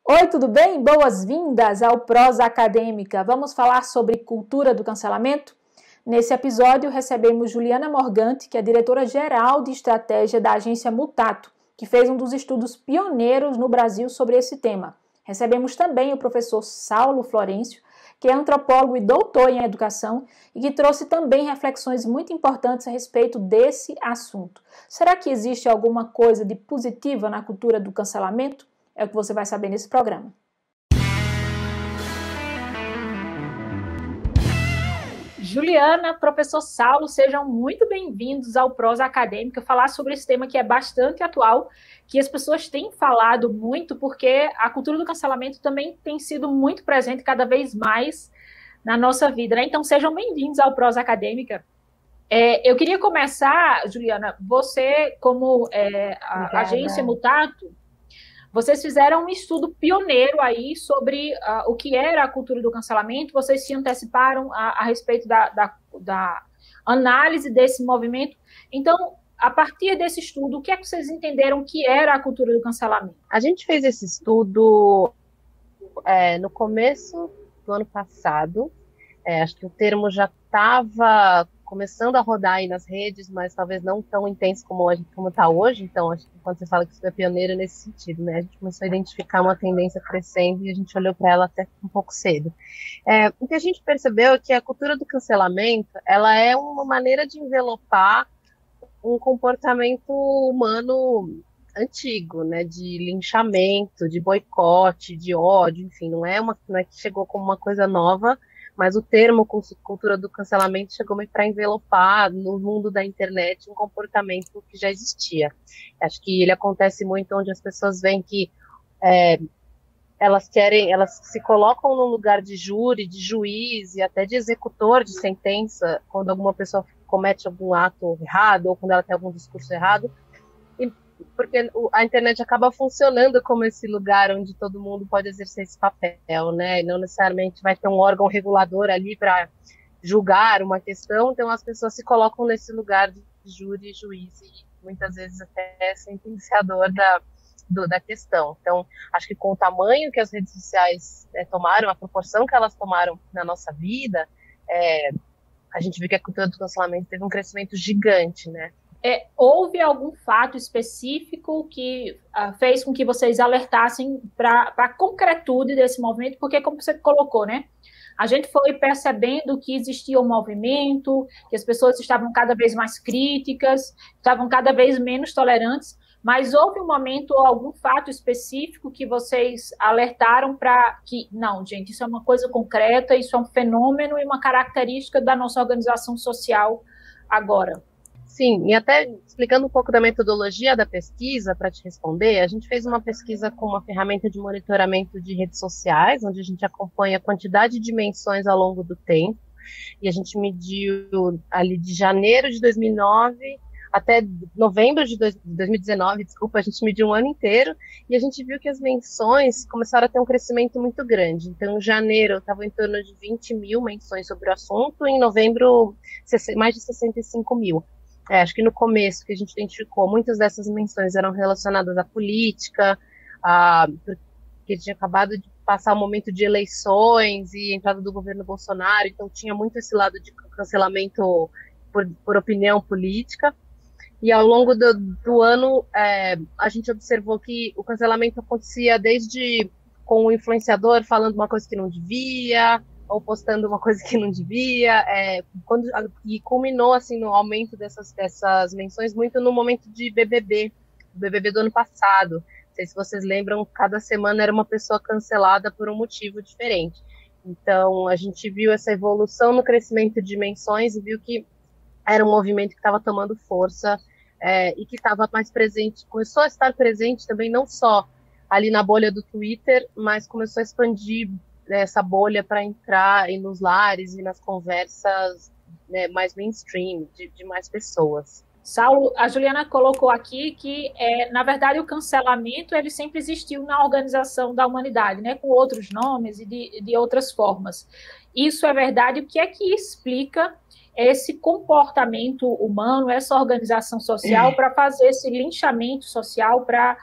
Oi, tudo bem? Boas-vindas ao Prosa Acadêmica. Vamos falar sobre cultura do cancelamento? Nesse episódio, recebemos Juliana Morgante, que é diretora-geral de estratégia da agência Mutato, que fez um dos estudos pioneiros no Brasil sobre esse tema. Recebemos também o professor Saulo Florencio, que é antropólogo e doutor em educação e que trouxe também reflexões muito importantes a respeito desse assunto. Será que existe alguma coisa de positiva na cultura do cancelamento? É o que você vai saber nesse programa. Juliana, professor Saulo, sejam muito bem-vindos ao Prosa Acadêmica, falar sobre esse tema que é bastante atual, que as pessoas têm falado muito, porque a cultura do cancelamento também tem sido muito presente cada vez mais na nossa vida, né? Então, sejam bem-vindos ao Prosa Acadêmica. Eu queria começar, Juliana, você, como a agência Mutato, vocês fizeram um estudo pioneiro aí sobre o que era a cultura do cancelamento, vocês se anteciparam a respeito da análise desse movimento. Então, a partir desse estudo, o que é que vocês entenderam que era a cultura do cancelamento? A gente fez esse estudo no começo do ano passado. Acho que o termo já estava começando a rodar aí nas redes, mas talvez não tão intenso como está hoje. Então, acho que quando você fala que isso é pioneiro nesse sentido, né? A gente começou a identificar uma tendência crescendo e a gente olhou para ela até um pouco cedo. O que a gente percebeu é que a cultura do cancelamento, ela é uma maneira de envelopar um comportamento humano antigo, né? De linchamento, de boicote, de ódio, enfim, não é que chegou como uma coisa nova, mas o termo cultura do cancelamento chegou meio para envelopar no mundo da internet um comportamento que já existia. Acho que ele acontece muito onde as pessoas veem que elas se colocam no lugar de júri, de juiz e até de executor de sentença quando alguma pessoa comete algum ato errado ou quando ela tem algum discurso errado, porque a internet acaba funcionando como esse lugar onde todo mundo pode exercer esse papel, né? E não necessariamente vai ter um órgão regulador ali para julgar uma questão, então as pessoas se colocam nesse lugar de júri, juiz e muitas vezes até sentenciador da questão. Então, acho que com o tamanho que as redes sociais tomaram, a proporção que elas tomaram na nossa vida, a gente viu que a cultura do cancelamento teve um crescimento gigante, né? Houve algum fato específico que fez com que vocês alertassem para a concretude desse movimento? Porque, como você colocou, né? A gente foi percebendo que existia um movimento, que as pessoas estavam cada vez mais críticas, estavam cada vez menos tolerantes, mas houve um momento ou algum fato específico que vocês alertaram para que, não, gente, isso é uma coisa concreta, isso é um fenômeno e uma característica da nossa organização social agora? Sim, e até explicando um pouco da metodologia da pesquisa, para te responder, a gente fez uma pesquisa com uma ferramenta de monitoramento de redes sociais, onde a gente acompanha a quantidade de menções ao longo do tempo, e a gente mediu ali de janeiro de 2009 até novembro de 2019, desculpa, a gente mediu um ano inteiro, e a gente viu que as menções começaram a ter um crescimento muito grande. Então, em janeiro, estava em torno de 20 mil menções sobre o assunto, e em novembro, mais de 65 mil. Acho que no começo que a gente identificou, muitas dessas menções eram relacionadas à política, porque tinha acabado de passar um momento de eleições e entrada do governo Bolsonaro, então tinha muito esse lado de cancelamento por opinião política. E ao longo do ano, a gente observou que o cancelamento acontecia desde com o influenciador falando uma coisa que não devia, ou postando uma coisa que não devia, e culminou assim, no aumento dessas menções muito no momento de BBB, o BBB do ano passado. Não sei se vocês lembram, cada semana era uma pessoa cancelada por um motivo diferente. Então, a gente viu essa evolução no crescimento de menções e viu que era um movimento que estava tomando força e que estava mais presente, começou a estar presente também não só ali na bolha do Twitter, mas começou a expandir essa bolha para entrar nos lares e nas conversas, né, mais mainstream, de mais pessoas. Saulo, a Juliana colocou aqui que, na verdade, o cancelamento ele sempre existiu na organização da humanidade, né, com outros nomes e de outras formas. Isso é verdade. O que é que explica esse comportamento humano, essa organização social para fazer esse linchamento social, para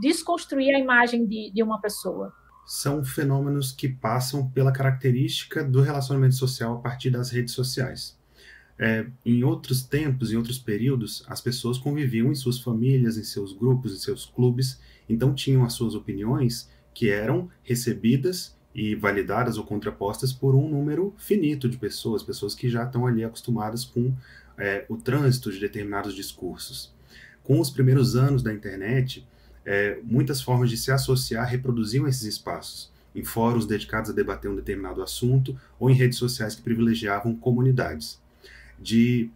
desconstruir a imagem de uma pessoa? São fenômenos que passam pela característica do relacionamento social a partir das redes sociais. Em outros tempos, em outros períodos, as pessoas conviviam em suas famílias, em seus grupos, em seus clubes, então tinham as suas opiniões que eram recebidas e validadas ou contrapostas por um número finito de pessoas, pessoas que já estão ali acostumadas com o trânsito de determinados discursos. Com os primeiros anos da internet, muitas formas de se associar reproduziam esses espaços, em fóruns dedicados a debater um determinado assunto ou em redes sociais que privilegiavam comunidades. De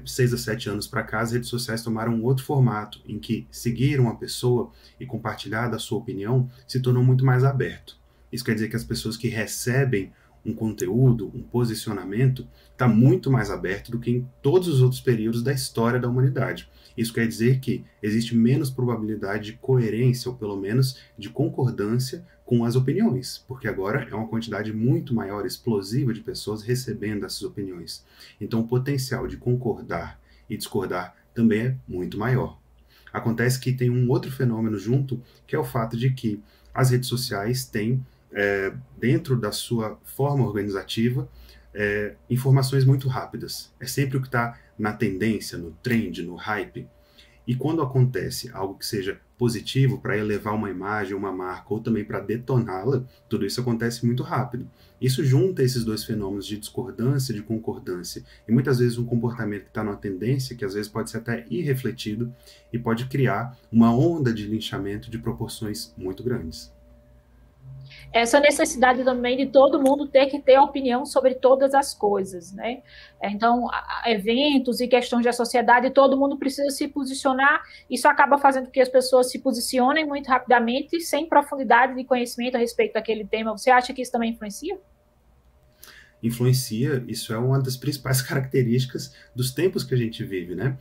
6 a 7 anos para cá, as redes sociais tomaram um outro formato, em que seguir uma pessoa e compartilhar da sua opinião se tornou muito mais aberto. Isso quer dizer que as pessoas que recebem um conteúdo, um posicionamento, está muito mais aberto do que em todos os outros períodos da história da humanidade. Isso quer dizer que existe menos probabilidade de coerência, ou pelo menos de concordância com as opiniões, porque agora é uma quantidade muito maior, explosiva de pessoas recebendo essas opiniões. Então o potencial de concordar e discordar também é muito maior. Acontece que tem um outro fenômeno junto, que é o fato de que as redes sociais têm, dentro da sua forma organizativa, informações muito rápidas. É sempre o que está na tendência, no trend, no hype. E quando acontece algo que seja positivo para elevar uma imagem, uma marca, ou também para detoná-la, tudo isso acontece muito rápido. Isso junta esses dois fenômenos de discordância, de concordância, e muitas vezes um comportamento que está numa tendência, que às vezes pode ser até irrefletido, e pode criar uma onda de linchamento de proporções muito grandes. Essa necessidade também de todo mundo ter que ter opinião sobre todas as coisas, né? Então, eventos e questões da sociedade, todo mundo precisa se posicionar, isso acaba fazendo com que as pessoas se posicionem muito rapidamente, sem profundidade de conhecimento a respeito daquele tema. Você acha que isso também influencia? Influencia, isso é uma das principais características dos tempos que a gente vive, né?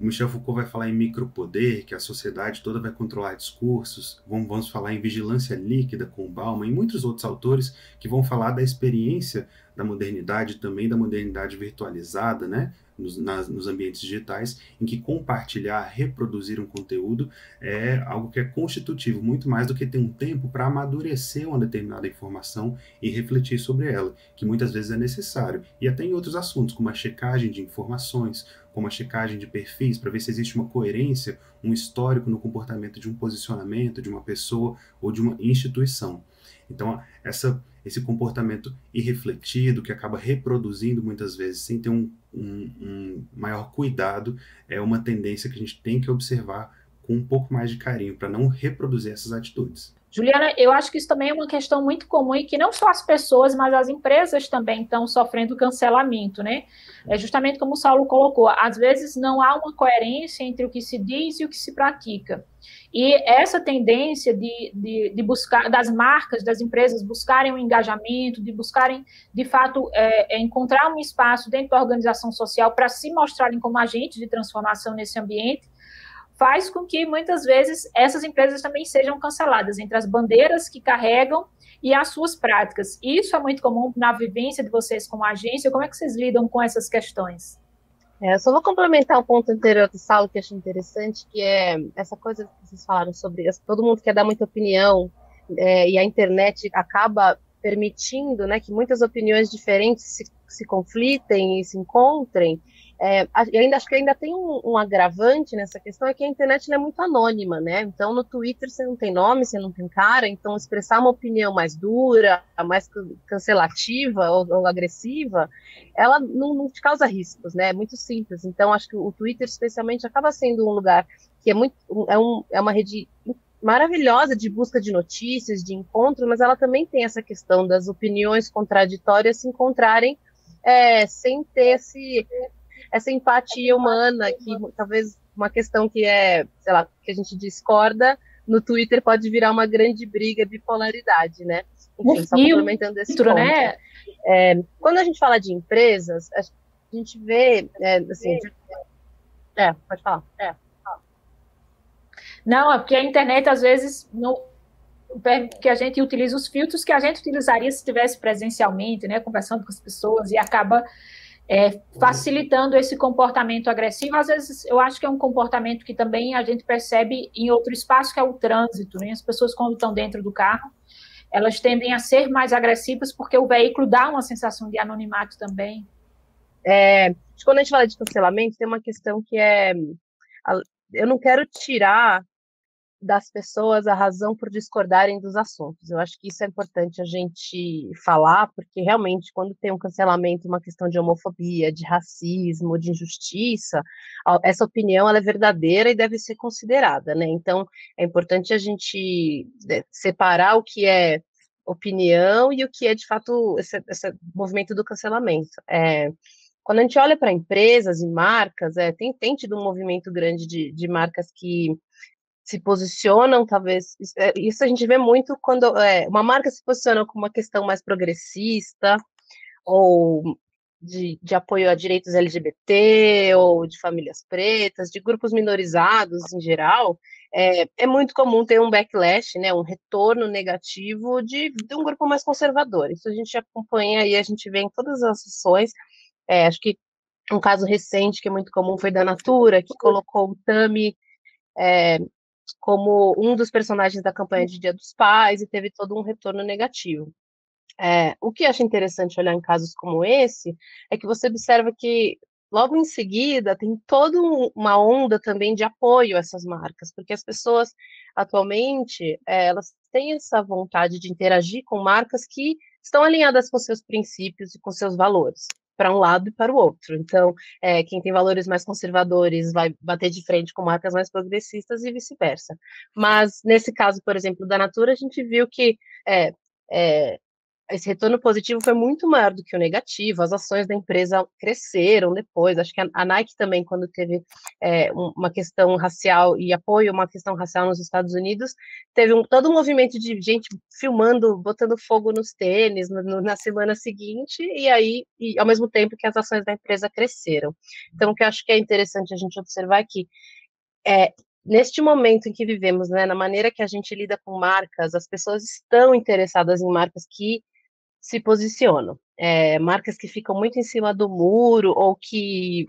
O Michel Foucault vai falar em micropoder, que a sociedade toda vai controlar discursos. Vamos falar em vigilância líquida com Bauman e muitos outros autores que vão falar da experiência da modernidade, também da modernidade virtualizada, né? Nos ambientes digitais, em que compartilhar, reproduzir um conteúdo é algo que é constitutivo, muito mais do que ter um tempo para amadurecer uma determinada informação e refletir sobre ela, que muitas vezes é necessário. E até em outros assuntos, como a checagem de informações, como a checagem de perfis, para ver se existe uma coerência, um histórico no comportamento de um posicionamento, de uma pessoa ou de uma instituição. Então, esse comportamento irrefletido, que acaba reproduzindo muitas vezes sem ter um maior cuidado, é uma tendência que a gente tem que observar com um pouco mais de carinho, para não reproduzir essas atitudes. Juliana, eu acho que isso também é uma questão muito comum e que não só as pessoas, mas as empresas também estão sofrendo cancelamento, né? É justamente como o Saulo colocou, às vezes não há uma coerência entre o que se diz e o que se pratica. E essa tendência de buscar, das marcas, das empresas buscarem um engajamento, de buscarem, de fato, encontrar um espaço dentro da organização social para se mostrarem como agentes de transformação nesse ambiente, faz com que, muitas vezes, essas empresas também sejam canceladas entre as bandeiras que carregam e as suas práticas. Isso é muito comum na vivência de vocês como agência. Como é que vocês lidam com essas questões? Eu só vou complementar um ponto anterior do Saulo que eu achei interessante, que é essa coisa que vocês falaram sobre todo mundo quer dar muita opinião, e a internet acaba permitindo, né, que muitas opiniões diferentes se conflitem e se encontrem. Eu ainda acho que ainda tem um agravante nessa questão, é que a internet é muito anônima, né? Então, no Twitter você não tem nome, você não tem cara, então expressar uma opinião mais dura, mais cancelativa ou agressiva, ela não te causa riscos, né? É muito simples. Então, acho que o Twitter, especialmente, acaba sendo um lugar que é uma rede maravilhosa de busca de notícias, de encontro, mas ela também tem essa questão das opiniões contraditórias se encontrarem sem ter essa empatia humana, que talvez uma questão que sei lá, que a gente discorda, no Twitter pode virar uma grande briga de polaridade, né? Enfim, só complementando esse ponto. Né? Quando a gente fala de empresas, a gente vê, assim... pode falar. Não, é porque a internet, às vezes, que a gente utiliza os filtros que a gente utilizaria se estivesse presencialmente, né, conversando com as pessoas, e acaba facilitando esse comportamento agressivo. Às vezes, eu acho que é um comportamento que também a gente percebe em outro espaço, que é o trânsito, né? As pessoas, quando estão dentro do carro, elas tendem a ser mais agressivas porque o veículo dá uma sensação de anonimato também. Quando a gente fala de cancelamento, tem uma questão que eu não quero tirar das pessoas a razão por discordarem dos assuntos. Eu acho que isso é importante a gente falar, porque realmente quando tem um cancelamento, uma questão de homofobia, de racismo, de injustiça, essa opinião ela é verdadeira e deve ser considerada, né? Então, é importante a gente separar o que é opinião e o que é, de fato, esse movimento do cancelamento. Quando a gente olha para empresas e marcas, tem tido um movimento grande de marcas que se posicionam, talvez, isso a gente vê muito quando uma marca se posiciona com uma questão mais progressista, ou de apoio a direitos LGBT, ou de famílias pretas, de grupos minorizados em geral, é muito comum ter um backlash, né, um retorno negativo de um grupo mais conservador. Isso a gente acompanha e a gente vê em todas as ações. Acho que um caso recente que é muito comum foi da Natura, que colocou o Tami como um dos personagens da campanha de Dia dos Pais e teve todo um retorno negativo. O que eu acho interessante olhar em casos como esse é que você observa que logo em seguida tem toda uma onda também de apoio a essas marcas, porque as pessoas atualmente elas têm essa vontade de interagir com marcas que estão alinhadas com seus princípios e com seus valores, para um lado e para o outro. Então, quem tem valores mais conservadores vai bater de frente com marcas mais progressistas e vice-versa. Mas, nesse caso, por exemplo, da Natura, a gente viu que esse retorno positivo foi muito maior do que o negativo, as ações da empresa cresceram depois, acho que a Nike também, quando teve uma questão racial e apoio a uma questão racial nos Estados Unidos, teve todo um movimento de gente filmando, botando fogo nos tênis na semana seguinte, e ao mesmo tempo que as ações da empresa cresceram. Então, o que eu acho que é interessante a gente observar é que neste momento em que vivemos, né, na maneira que a gente lida com marcas, as pessoas estão interessadas em marcas que se posicionam. Marcas que ficam muito em cima do muro ou que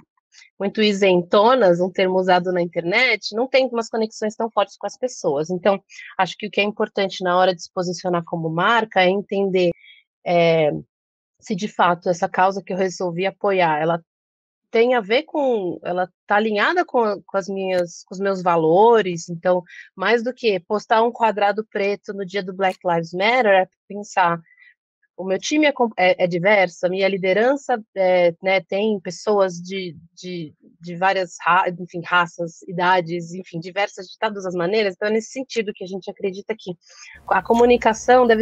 muito isentonas, um termo usado na internet, não tem umas conexões tão fortes com as pessoas. Então, acho que o que é importante na hora de se posicionar como marca é entender se de fato essa causa que eu resolvi apoiar, ela tem a ver ela está alinhada com os meus valores. Então, mais do que postar um quadrado preto no dia do Black Lives Matter, é pensar: o meu time é diverso, a minha liderança né, tem pessoas de várias raças, idades, enfim, diversas de todas as maneiras. Então, é nesse sentido que a gente acredita que a comunicação deve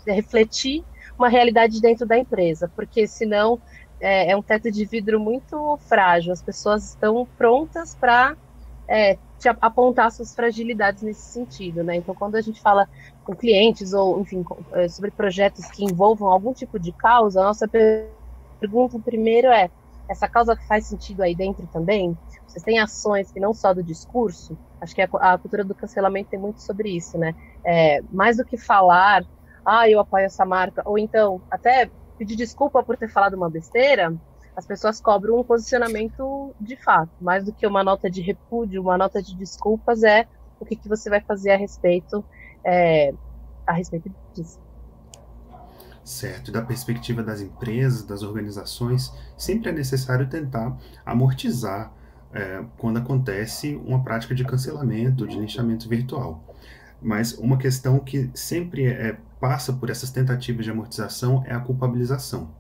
refletir uma realidade dentro da empresa, porque senão é um teto de vidro muito frágil. As pessoas estão prontas para te apontar suas fragilidades nesse sentido, né? Então, quando a gente fala com clientes ou, enfim, sobre projetos que envolvam algum tipo de causa, a nossa pergunta primeiro essa causa faz sentido aí dentro também? Vocês têm ações que não só do discurso? Acho que a cultura do cancelamento tem muito sobre isso, né? Mais do que falar, eu apoio essa marca, ou então até pedir desculpa por ter falado uma besteira, as pessoas cobram um posicionamento de fato, mais do que uma nota de repúdio, uma nota de desculpas, o que você vai fazer a respeito disso. Certo, da perspectiva das empresas, das organizações, sempre é necessário tentar amortizar quando acontece uma prática de cancelamento, de linchamento virtual. Mas uma questão que sempre passa por essas tentativas de amortização é a culpabilização.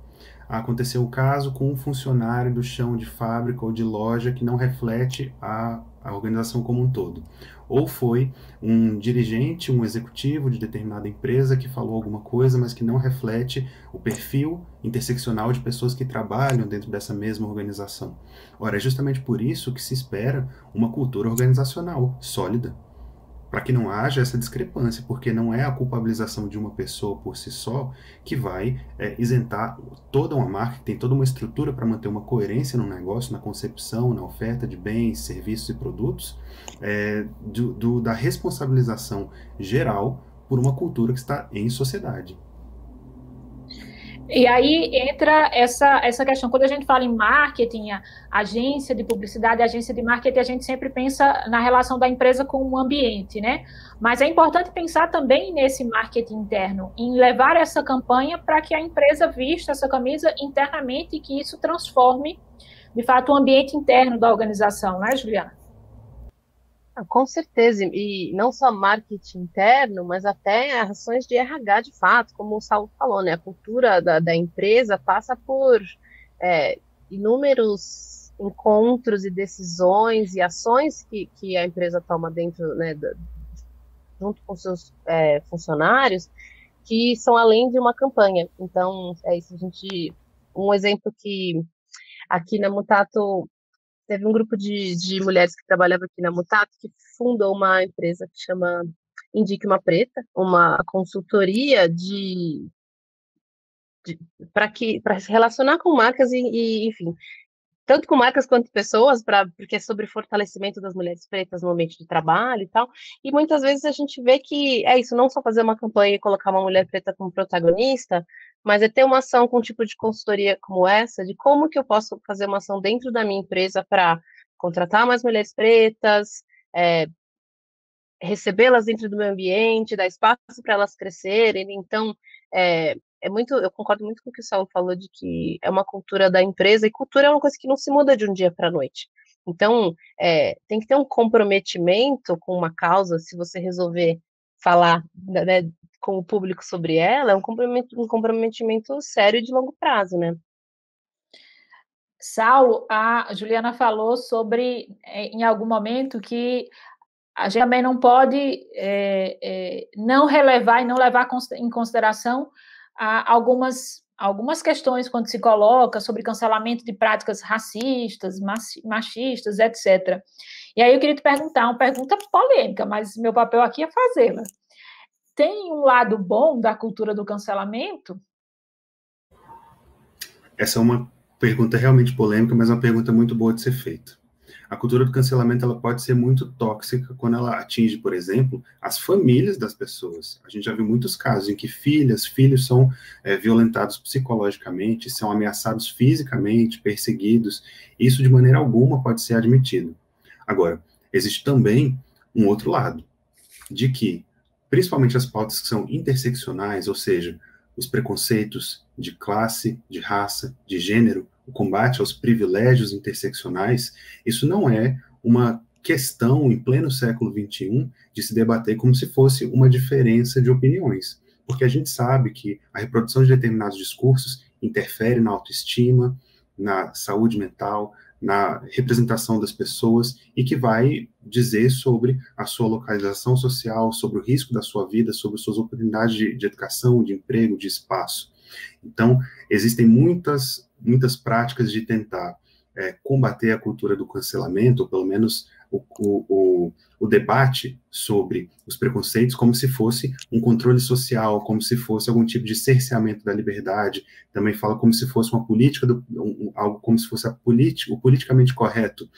Aconteceu o caso com um funcionário do chão de fábrica ou de loja que não reflete a organização como um todo. Ou foi um dirigente, um executivo de determinada empresa que falou alguma coisa, mas que não reflete o perfil interseccional de pessoas que trabalham dentro dessa mesma organização. Ora, é justamente por isso que se espera uma cultura organizacional sólida, para que não haja essa discrepância, porque não é a culpabilização de uma pessoa por si só que vai isentar toda uma marca, que tem toda uma estrutura para manter uma coerência no negócio, na concepção, na oferta de bens, serviços e produtos, da responsabilização geral por uma cultura que está em sociedade. E aí entra essa questão, quando a gente fala em marketing, agência de publicidade, agência de marketing, a gente sempre pensa na relação da empresa com o ambiente, né? Mas é importante pensar também nesse marketing interno, em levar essa campanha para que a empresa vista essa camisa internamente e que isso transforme, de fato, o ambiente interno da organização, né, Juliana? Com certeza, e não só marketing interno, mas até ações de RH de fato, como o Saulo falou, né? A cultura da empresa passa por inúmeros encontros e decisões e ações que a empresa toma dentro, né, junto com seus funcionários, que são além de uma campanha. Então, é isso, um exemplo que aqui na Mutato teve um grupo de mulheres que trabalhava aqui na Mutato que fundou uma empresa que chama Indique uma Preta, uma consultoria para se relacionar com marcas enfim, tanto com marcas quanto pessoas, porque é sobre fortalecimento das mulheres pretas no ambiente de trabalho e tal. E muitas vezes a gente vê que é isso, não só fazer uma campanha e colocar uma mulher preta como protagonista, mas é ter uma ação com um tipo de consultoria como essa, de como que eu posso fazer uma ação dentro da minha empresa para contratar mais mulheres pretas, recebê-las dentro do meu ambiente, dar espaço para elas crescerem. Então, eu concordo muito com o que o Saulo falou de que é uma cultura da empresa, e cultura é uma coisa que não se muda de um dia para a noite. Então, tem que ter um comprometimento com uma causa, se você resolver falar, né, com o público sobre ela, é um comprometimento sério e de longo prazo, né? Saulo, a Juliana falou sobre, em algum momento, que a gente também não pode não relevar e não levar em consideração algumas questões quando se coloca sobre cancelamento de práticas racistas, machistas, etc. E aí eu queria te perguntar, uma pergunta polêmica, mas meu papel aqui é fazê-la. Tem um lado bom da cultura do cancelamento? Essa é uma pergunta realmente polêmica, mas é uma pergunta muito boa de ser feita. A cultura do cancelamento ela pode ser muito tóxica quando ela atinge, por exemplo, as famílias das pessoas. A gente já viu muitos casos em que filhos são violentados psicologicamente, são ameaçados fisicamente, perseguidos. Isso de maneira alguma pode ser admitido. Agora, existe também um outro lado, de que, principalmente as pautas que são interseccionais, ou seja, os preconceitos de classe, de raça, de gênero, o combate aos privilégios interseccionais, isso não é uma questão em pleno século XXI de se debater como se fosse uma diferença de opiniões, porque a gente sabe que a reprodução de determinados discursos interfere na autoestima, na saúde mental, na representação das pessoas e que vai dizer sobre a sua localização social, sobre o risco da sua vida, sobre suas oportunidades de educação, de emprego, de espaço. Então, existem muitas práticas de tentar combater a cultura do cancelamento, ou pelo menos o debate sobre os preconceitos como se fosse um controle social, como se fosse algum tipo de cerceamento da liberdade, também fala como se fosse uma política, algo como se fosse o politicamente correto,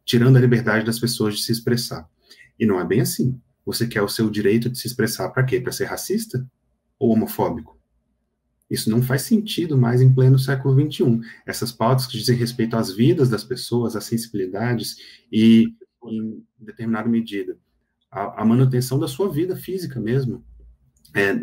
tirando a liberdade das pessoas de se expressar. E não é bem assim. Você quer o seu direito de se expressar para quê? Para ser racista ou homofóbico? Isso não faz sentido mais em pleno século XXI. Essas pautas que dizem respeito às vidas das pessoas, às sensibilidades e, em determinada medida, a manutenção da sua vida física mesmo,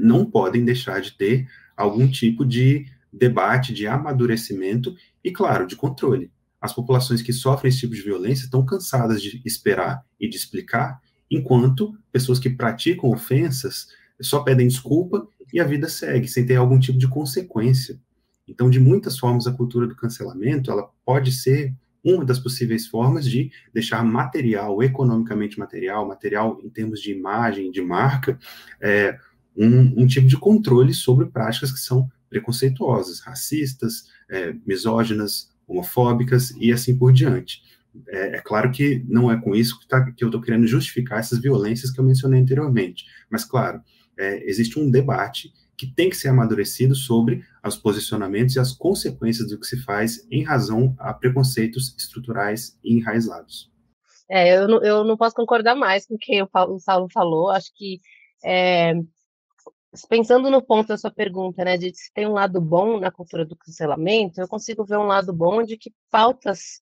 não podem deixar de ter algum tipo de debate, de amadurecimento e, claro, de controle. As populações que sofrem esse tipo de violência estão cansadas de esperar e de explicar, enquanto pessoas que praticam ofensas só pedem desculpa e a vida segue, sem ter algum tipo de consequência. Então, de muitas formas, a cultura do cancelamento, ela pode ser uma das possíveis formas de deixar material, economicamente material em termos de imagem, de marca, um tipo de controle sobre práticas que são preconceituosas, racistas, misóginas, homofóbicas e assim por diante. É claro que não é com isso que eu estou querendo justificar essas violências que eu mencionei anteriormente, mas, claro, existe um debate que tem que ser amadurecido sobre os posicionamentos e as consequências do que se faz em razão a preconceitos estruturais e enraizados. Eu não posso concordar mais com o que o Saulo falou. Acho que Pensando no ponto da sua pergunta, né, de se tem um lado bom na cultura do cancelamento, eu consigo ver um lado bom de que pautas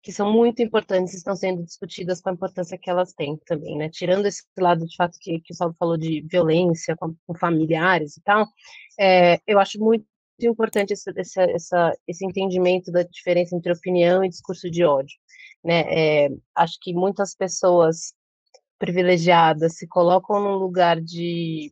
que são muito importantes estão sendo discutidas com a importância que elas têm também, né? Tirando esse lado de fato que o Saulo falou de violência com familiares e tal, eu acho muito importante esse entendimento da diferença entre opinião e discurso de ódio, né? Acho que muitas pessoas privilegiadas se colocam num lugar de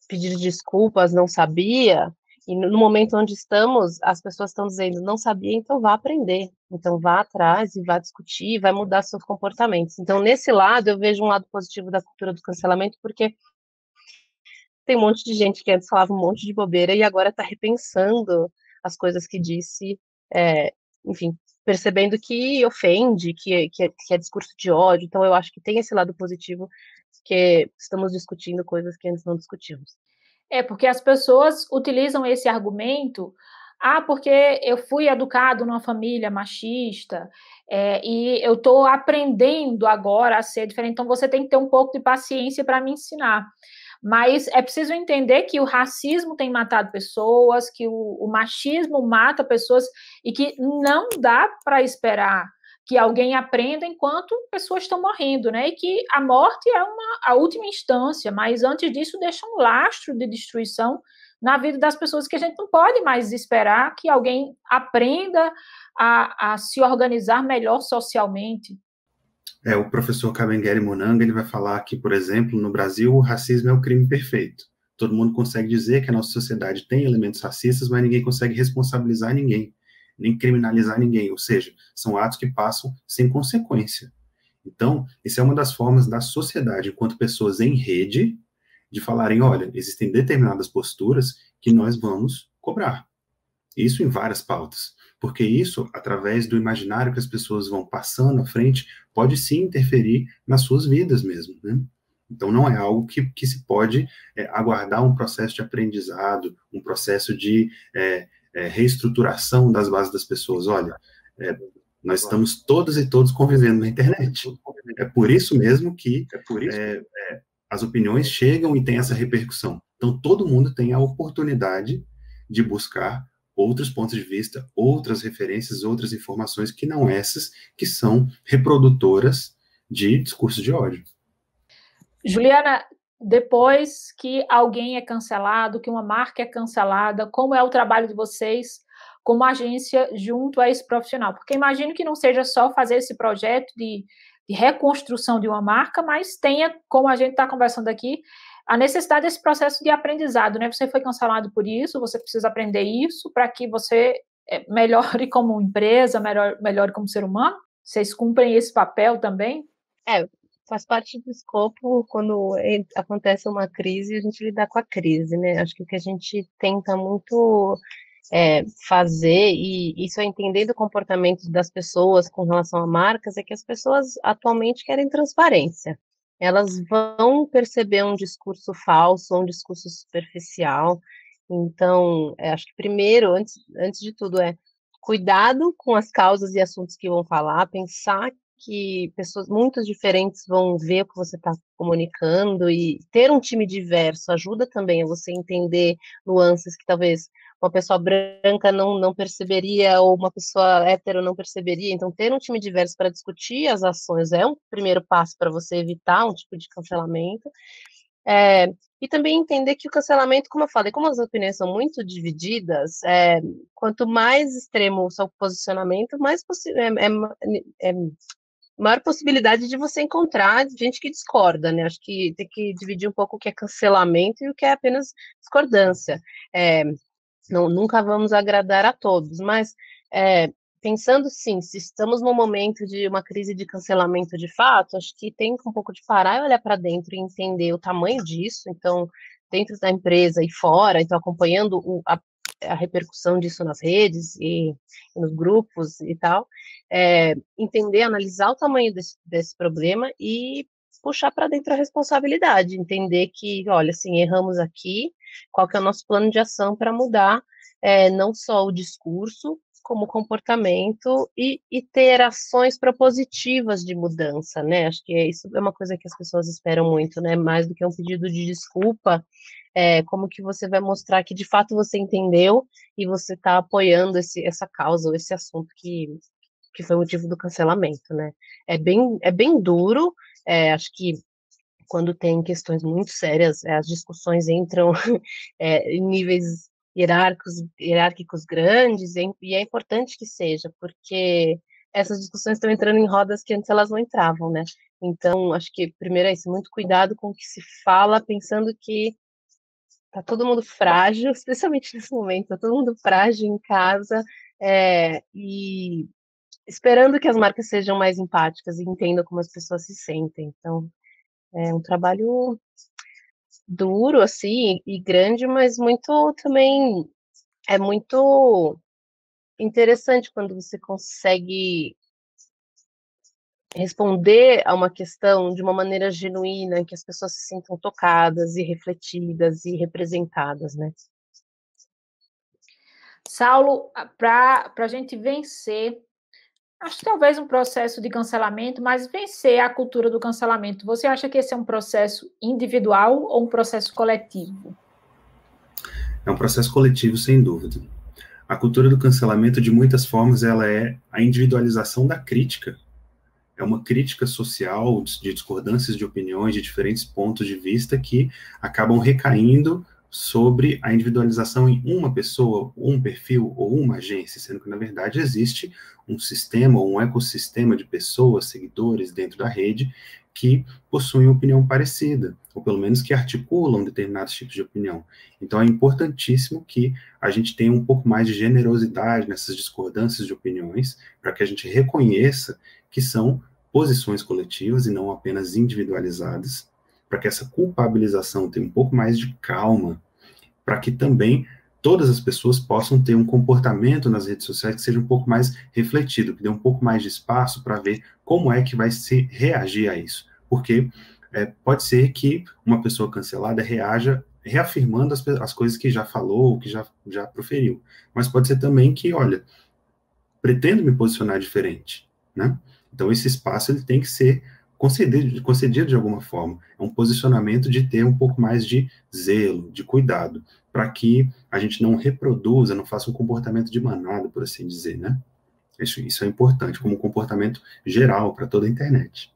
pedir desculpas, não sabia, e no momento onde estamos, as pessoas estão dizendo, não sabia, então vá aprender. Então vá atrás e vá discutir, vai mudar seus comportamentos. Então, nesse lado, eu vejo um lado positivo da cultura do cancelamento, porque tem um monte de gente que antes falava um monte de bobeira e agora está repensando as coisas que disse, enfim, percebendo que ofende, que é discurso de ódio. Então, eu acho que tem esse lado positivo, que estamos discutindo coisas que antes não discutimos. Porque as pessoas utilizam esse argumento, porque eu fui educado numa família machista, e eu estou aprendendo agora a ser diferente, então você tem que ter um pouco de paciência para me ensinar. Mas é preciso entender que o racismo tem matado pessoas, que o machismo mata pessoas, e que não dá para esperar que alguém aprenda enquanto pessoas estão morrendo, né? E que a morte é a última instância, mas antes disso deixa um lastro de destruição na vida das pessoas, que a gente não pode mais esperar que alguém aprenda a se organizar melhor socialmente. O professor Kabengele Munanga, ele vai falar que, por exemplo, no Brasil, o racismo é o crime perfeito. Todo mundo consegue dizer que a nossa sociedade tem elementos racistas, mas ninguém consegue responsabilizar ninguém, nem criminalizar ninguém, ou seja, são atos que passam sem consequência. Então, essa é uma das formas da sociedade, enquanto pessoas em rede, de falarem, olha, existem determinadas posturas que nós vamos cobrar. Isso em várias pautas, porque isso, através do imaginário que as pessoas vão passando à frente, pode sim interferir nas suas vidas mesmo, né? Então, não é algo que se pode aguardar um processo de aprendizado, um processo de reestruturação das bases das pessoas. Olha, nós estamos todas e todos convivendo na internet. É por isso mesmo que as opiniões chegam e têm essa repercussão. Então, todo mundo tem a oportunidade de buscar outros pontos de vista, outras referências, outras informações que não essas, que são reprodutoras de discurso de ódio. Juliana, depois que alguém é cancelado, que uma marca é cancelada, como é o trabalho de vocês como agência junto a esse profissional? Porque imagino que não seja só fazer esse projeto de reconstrução de uma marca, mas tenha, como a gente está conversando aqui, a necessidade desse processo de aprendizado, né? Você foi cancelado por isso, você precisa aprender isso para que você melhore como empresa, melhore como ser humano? Vocês cumprem esse papel também? Faz parte do escopo, quando acontece uma crise, a gente lidar com a crise, né? Acho que o que a gente tenta muito fazer, e isso é entender do comportamento das pessoas com relação a marcas, é que as pessoas atualmente querem transparência. Elas vão perceber um discurso falso, um discurso superficial. Então, acho que primeiro, antes de tudo, cuidado com as causas e assuntos que vão falar, pensar que pessoas muito diferentes vão ver o que você está comunicando, e ter um time diverso ajuda também a você entender nuances que talvez uma pessoa branca não perceberia, ou uma pessoa hétero não perceberia. Então, ter um time diverso para discutir as ações é um primeiro passo para você evitar um tipo de cancelamento. E também entender que o cancelamento, como eu falei, como as opiniões são muito divididas, quanto mais extremo o seu posicionamento, mais maior possibilidade de você encontrar gente que discorda, né? Acho que tem que dividir um pouco o que é cancelamento e o que é apenas discordância. Nunca vamos agradar a todos, mas pensando sim, se estamos num momento de uma crise de cancelamento de fato, acho que tem que um pouco de parar e olhar para dentro e entender o tamanho disso, então, dentro da empresa e fora, então acompanhando a repercussão disso nas redes e nos grupos e tal, entender, analisar o tamanho desse problema e puxar para dentro a responsabilidade, entender que, olha, assim, erramos aqui, qual que é o nosso plano de ação para mudar não só o discurso, como comportamento e ter ações propositivas de mudança, né? Acho que isso é uma coisa que as pessoas esperam muito, né? Mais do que um pedido de desculpa, como que você vai mostrar que de fato você entendeu e você está apoiando essa causa, ou esse assunto que foi o motivo do cancelamento, né? É bem duro, acho que quando tem questões muito sérias, as discussões entram em níveis hierárquicos grandes, e é importante que seja, porque essas discussões estão entrando em rodas que antes elas não entravam, né? Então, acho que primeiro é isso, muito cuidado com o que se fala, pensando que tá todo mundo frágil, especialmente nesse momento, tá todo mundo frágil em casa, e esperando que as marcas sejam mais empáticas e entendam como as pessoas se sentem. Então, é um trabalho duro, assim, e grande, mas muito também é muito interessante quando você consegue responder a uma questão de uma maneira genuína, que as pessoas se sintam tocadas e refletidas e representadas, né? Saulo, para a gente vencer, acho que talvez um processo de cancelamento, mas vencer a cultura do cancelamento, você acha que esse é um processo individual ou um processo coletivo? É um processo coletivo, sem dúvida. A cultura do cancelamento, de muitas formas, ela é a individualização da crítica. É uma crítica social de discordâncias de opiniões, de diferentes pontos de vista que acabam recaindo sobre a individualização em uma pessoa, um perfil ou uma agência, sendo que, na verdade, existe um sistema ou um ecossistema de pessoas, seguidores dentro da rede que possuem opinião parecida, ou pelo menos que articulam determinados tipos de opinião. Então, é importantíssimo que a gente tenha um pouco mais de generosidade nessas discordâncias de opiniões, para que a gente reconheça que são posições coletivas e não apenas individualizadas, para que essa culpabilização tenha um pouco mais de calma, para que também todas as pessoas possam ter um comportamento nas redes sociais que seja um pouco mais refletido, que dê um pouco mais de espaço para ver como é que vai se reagir a isso. Porque pode ser que uma pessoa cancelada reaja reafirmando as coisas que já falou, que já proferiu. Mas pode ser também que, olha, pretendo me posicionar diferente, né? Então, esse espaço ele tem que ser concedido de alguma forma. É um posicionamento de ter um pouco mais de zelo, de cuidado, para que a gente não reproduza, não faça um comportamento de manada, por assim dizer, né? Isso é importante, como um comportamento geral para toda a internet.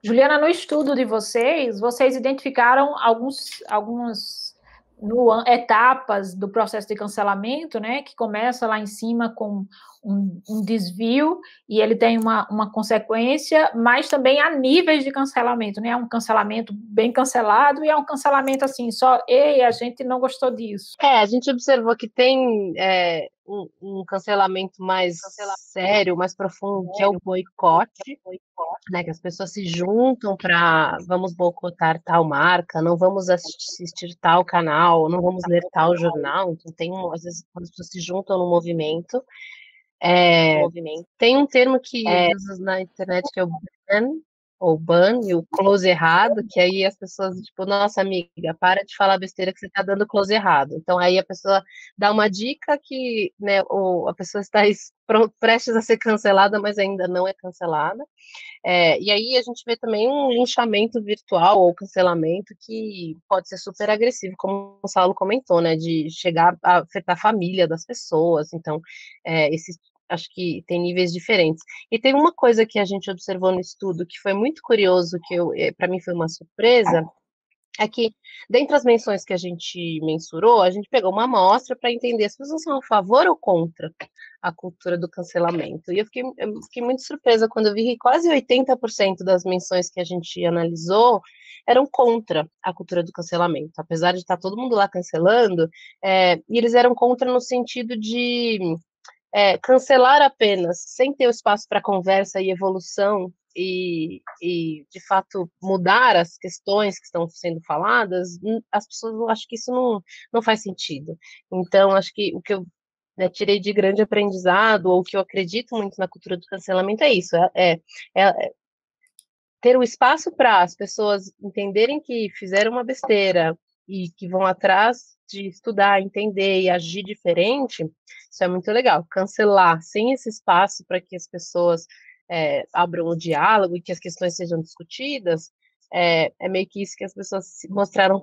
Juliana, no estudo de vocês identificaram algumas etapas do processo de cancelamento, né, que começa lá em cima com um desvio e ele tem uma consequência, mas também há níveis de cancelamento, né, um cancelamento bem cancelado e é um cancelamento assim, só, ei, a gente não gostou disso. A gente observou que tem um cancelamento mais sério, mais profundo, que é o boicote, né, que as pessoas se juntam para vamos boicotar tal marca, não vamos assistir tal canal, não vamos ler tal jornal. Então às vezes quando as pessoas se juntam no movimento, tem um termo que usa na internet que é o ban e o close errado, que aí as pessoas, tipo, nossa amiga, para de falar besteira que você está dando close errado. Então aí a pessoa dá uma dica que, né, a pessoa está prestes a ser cancelada, mas ainda não é cancelada. E aí a gente vê também um linchamento virtual ou cancelamento que pode ser super agressivo, como o Saulo comentou, né, de chegar a afetar a família das pessoas. Então, acho que tem níveis diferentes. E tem uma coisa que a gente observou no estudo que foi muito curioso, que para mim foi uma surpresa, é que, dentre as menções que a gente mensurou, a gente pegou uma amostra para entender se as pessoas são a favor ou contra a cultura do cancelamento. E eu fiquei muito surpresa quando eu vi que quase 80% das menções que a gente analisou eram contra a cultura do cancelamento. Apesar de estar todo mundo lá cancelando, e eles eram contra no sentido de cancelar apenas, sem ter o espaço para conversa e evolução, e, de fato, mudar as questões que estão sendo faladas, as pessoas acham que isso não faz sentido. Então, acho que o que eu tirei de grande aprendizado, ou o que eu acredito muito na cultura do cancelamento é isso, ter o espaço para as pessoas entenderem que fizeram uma besteira, e que vão atrás de estudar, entender e agir diferente, isso é muito legal. Cancelar sem esse espaço para que as pessoas abram o diálogo e que as questões sejam discutidas, é meio que isso que as pessoas se mostraram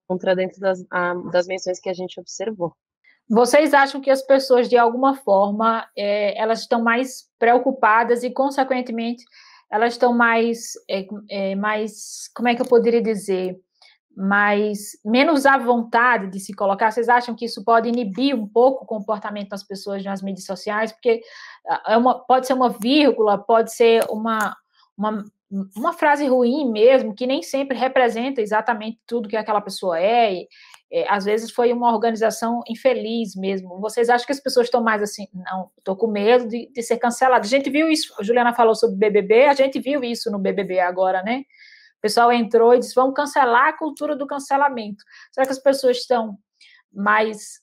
contra dentro das menções que a gente observou. Vocês acham que as pessoas, de alguma forma, elas estão mais preocupadas e, consequentemente, elas estão mais, como é que eu poderia dizer, menos à vontade de se colocar? Vocês acham que isso pode inibir um pouco o comportamento das pessoas nas mídias sociais? Porque pode ser uma vírgula, pode ser uma frase ruim mesmo, que nem sempre representa exatamente tudo que aquela pessoa é. Às vezes foi uma organização infeliz mesmo. Vocês acham que as pessoas estão mais assim, não, estou com medo de ser cancelada? A gente viu isso, a Juliana falou sobre o BBB, a gente viu isso no BBB agora, né? O pessoal entrou e disse, vamos cancelar a cultura do cancelamento. Será que as pessoas estão mais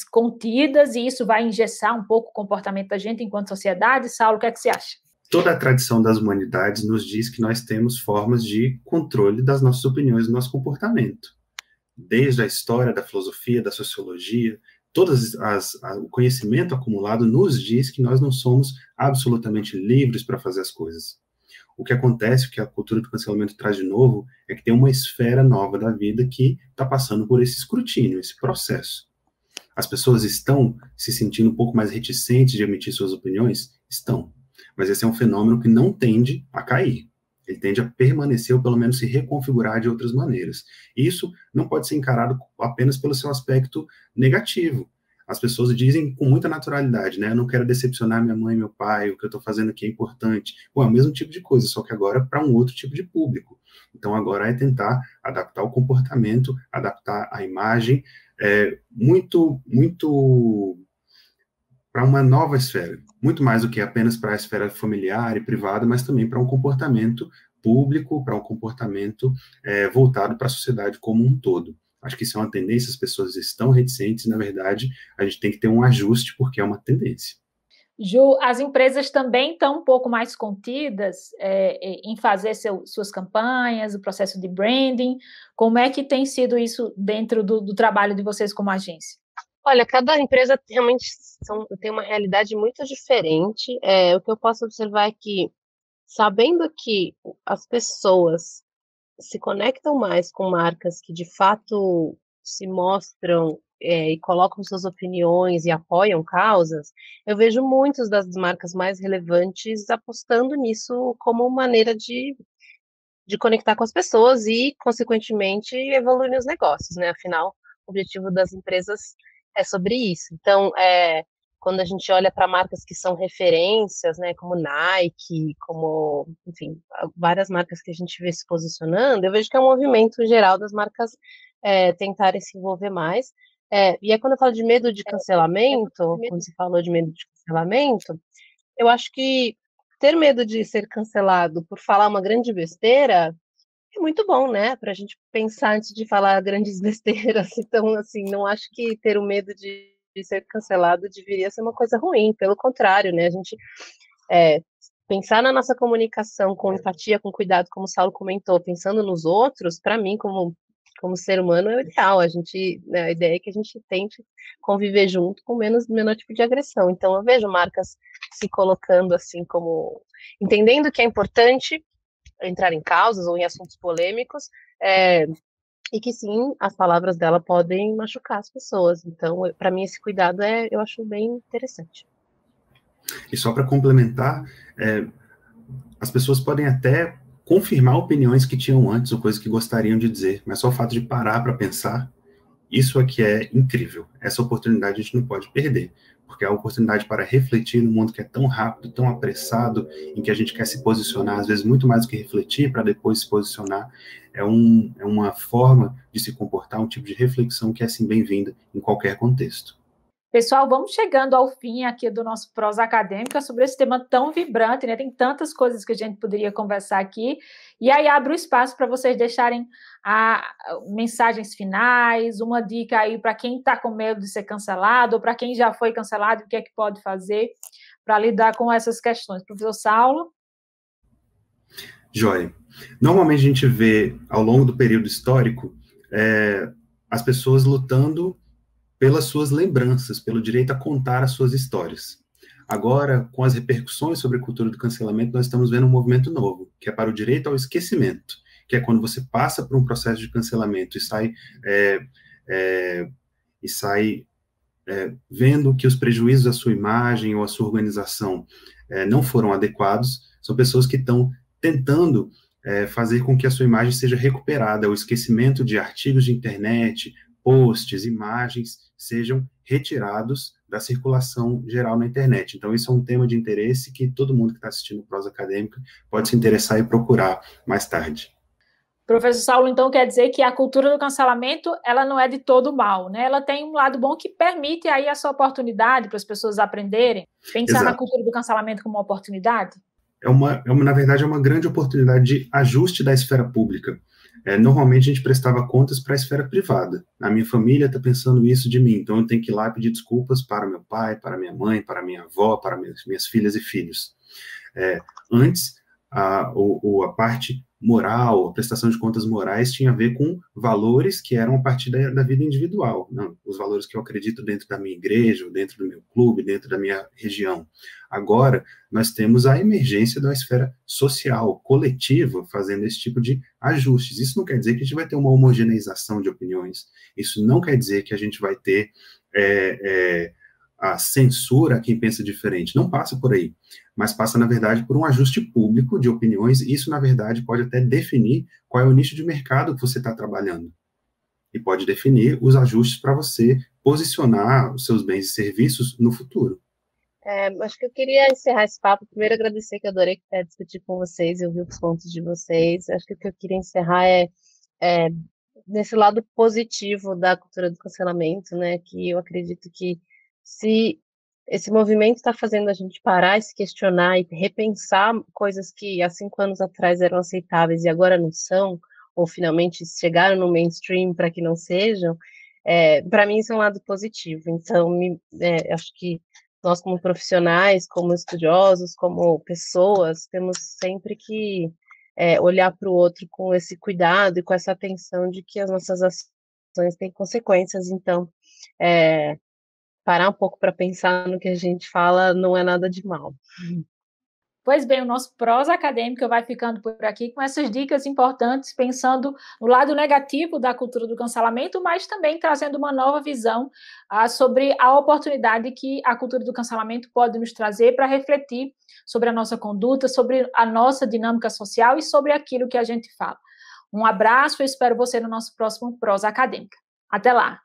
contidas e isso vai engessar um pouco o comportamento da gente enquanto sociedade? Saulo, o que é que você acha? Toda a tradição das humanidades nos diz que nós temos formas de controle das nossas opiniões, do nosso comportamento. Desde a história da filosofia, da sociologia, o conhecimento acumulado nos diz que nós não somos absolutamente livres para fazer as coisas. O que acontece, o que a cultura do cancelamento traz de novo, é que tem uma esfera nova da vida que está passando por esse escrutínio, esse processo. As pessoas estão se sentindo um pouco mais reticentes de emitir suas opiniões? Estão. Mas esse é um fenômeno que não tende a cair. Ele tende a permanecer ou pelo menos se reconfigurar de outras maneiras. Isso não pode ser encarado apenas pelo seu aspecto negativo. As pessoas dizem com muita naturalidade, né? Eu não quero decepcionar minha mãe e meu pai, o que eu estou fazendo aqui é importante. Bom, é o mesmo tipo de coisa, só que agora para um outro tipo de público. Então agora é tentar adaptar o comportamento, adaptar a imagem, muito para uma nova esfera. Muito mais do que apenas para a esfera familiar e privada, mas também para um comportamento público, para um comportamento voltado para a sociedade como um todo. Acho que isso é uma tendência, as pessoas estão reticentes, na verdade, a gente tem que ter um ajuste, porque é uma tendência. Ju, as empresas também estão um pouco mais contidas em fazer suas campanhas, o processo de branding. Como é que tem sido isso dentro do trabalho de vocês como agência? Olha, cada empresa realmente tem uma realidade muito diferente. O que eu posso observar é que, sabendo que as pessoas se conectam mais com marcas que de fato se mostram e colocam suas opiniões e apoiam causas, eu vejo muitas das marcas mais relevantes apostando nisso como maneira de conectar com as pessoas e, consequentemente, evoluir os negócios, né? Afinal, o objetivo das empresas é sobre isso. Então, quando a gente olha para marcas que são referências, né, como Nike, como, enfim, várias marcas que a gente vê se posicionando, eu vejo que é um movimento geral das marcas tentarem se envolver mais. E aí, quando eu falo de medo de cancelamento, quando se falou de medo de cancelamento, eu acho que ter medo de ser cancelado por falar uma grande besteira é muito bom, né? Para a gente pensar antes de falar grandes besteiras. Então, assim, não acho que ter o medo de ser cancelado deveria ser uma coisa ruim. Pelo contrário, né? A gente pensar na nossa comunicação com empatia, com cuidado, como o Saulo comentou, pensando nos outros, para mim, como ser humano, é o ideal. Né, a ideia é que a gente tente conviver junto com menor tipo de agressão. Então, eu vejo marcas se colocando assim como entendendo que é importante entrar em causas ou em assuntos polêmicos, e que sim, as palavras dela podem machucar as pessoas. Então, para mim, esse cuidado eu acho bem interessante. E só para complementar, as pessoas podem até confirmar opiniões que tinham antes ou coisas que gostariam de dizer, mas só o fato de parar para pensar, isso aqui é incrível. Essa oportunidade a gente não pode perder, porque é a oportunidade para refletir num mundo que é tão rápido, tão apressado, em que a gente quer se posicionar, às vezes muito mais do que refletir para depois se posicionar. É uma forma de se comportar, um tipo de reflexão que é, assim, bem-vinda em qualquer contexto. Pessoal, vamos chegando ao fim aqui do nosso Prosa Acadêmica sobre esse tema tão vibrante, né? Tem tantas coisas que a gente poderia conversar aqui. E aí abro o espaço para vocês deixarem mensagens finais, uma dica aí para quem está com medo de ser cancelado, ou para quem já foi cancelado, o que é que pode fazer para lidar com essas questões. Professor Saulo? Joia. Normalmente a gente vê, ao longo do período histórico, as pessoas lutando pelas suas lembranças, pelo direito a contar as suas histórias. Agora, com as repercussões sobre a cultura do cancelamento, nós estamos vendo um movimento novo, que é para o direito ao esquecimento, que é quando você passa por um processo de cancelamento e sai vendo que os prejuízos à sua imagem ou à sua organização não foram adequados. São pessoas que estão tentando fazer com que a sua imagem seja recuperada. O esquecimento de artigos de internet, posts, imagens, sejam retirados da circulação geral na internet. Então, isso é um tema de interesse que todo mundo que está assistindo o Prosa Acadêmica pode se interessar e procurar mais tarde. Professor Saulo, então, quer dizer que a cultura do cancelamento, ela não é de todo mal, né? Ela tem um lado bom que permite aí essa oportunidade para as pessoas aprenderem, pensar Exato. Na cultura do cancelamento como uma oportunidade? Na verdade, é uma grande oportunidade de ajuste da esfera pública. Normalmente, a gente prestava contas para a esfera privada. A minha família está pensando isso de mim, então eu tenho que ir lá pedir desculpas para meu pai, para minha mãe, para minha avó, para minhas filhas e filhos. Antes, a parte moral, a prestação de contas morais tinha a ver com valores que eram a partir da vida individual, não, os valores que eu acredito dentro da minha igreja, dentro do meu clube, dentro da minha região. Agora, nós temos a emergência da esfera social, coletiva, fazendo esse tipo de ajustes. Isso não quer dizer que a gente vai ter uma homogeneização de opiniões, isso não quer dizer que a gente vai ter a censura a quem pensa diferente, não passa por aí, mas passa, na verdade, por um ajuste público de opiniões, e isso, na verdade, pode até definir qual é o nicho de mercado que você está trabalhando, e pode definir os ajustes para você posicionar os seus bens e serviços no futuro. Acho que eu queria encerrar esse papo, primeiro agradecer, que eu adorei discutir com vocês e ouvir os pontos de vocês. Acho que o que eu queria encerrar é nesse lado positivo da cultura do cancelamento, né, que eu acredito que se esse movimento está fazendo a gente parar e se questionar e repensar coisas que há 5 anos atrás eram aceitáveis e agora não são, ou finalmente chegaram no mainstream para que não sejam, para mim isso é um lado positivo. Então, acho que nós como profissionais, como estudiosos, como pessoas, temos sempre que olhar para o outro com esse cuidado e com essa atenção de que as nossas ações têm consequências. Então, parar um pouco para pensar no que a gente fala não é nada de mal. Pois bem, o nosso Prosa Acadêmica vai ficando por aqui com essas dicas importantes, pensando no lado negativo da cultura do cancelamento, mas também trazendo uma nova visão sobre a oportunidade que a cultura do cancelamento pode nos trazer para refletir sobre a nossa conduta, sobre a nossa dinâmica social e sobre aquilo que a gente fala. Um abraço, eu espero você no nosso próximo Prosa Acadêmica. Até lá!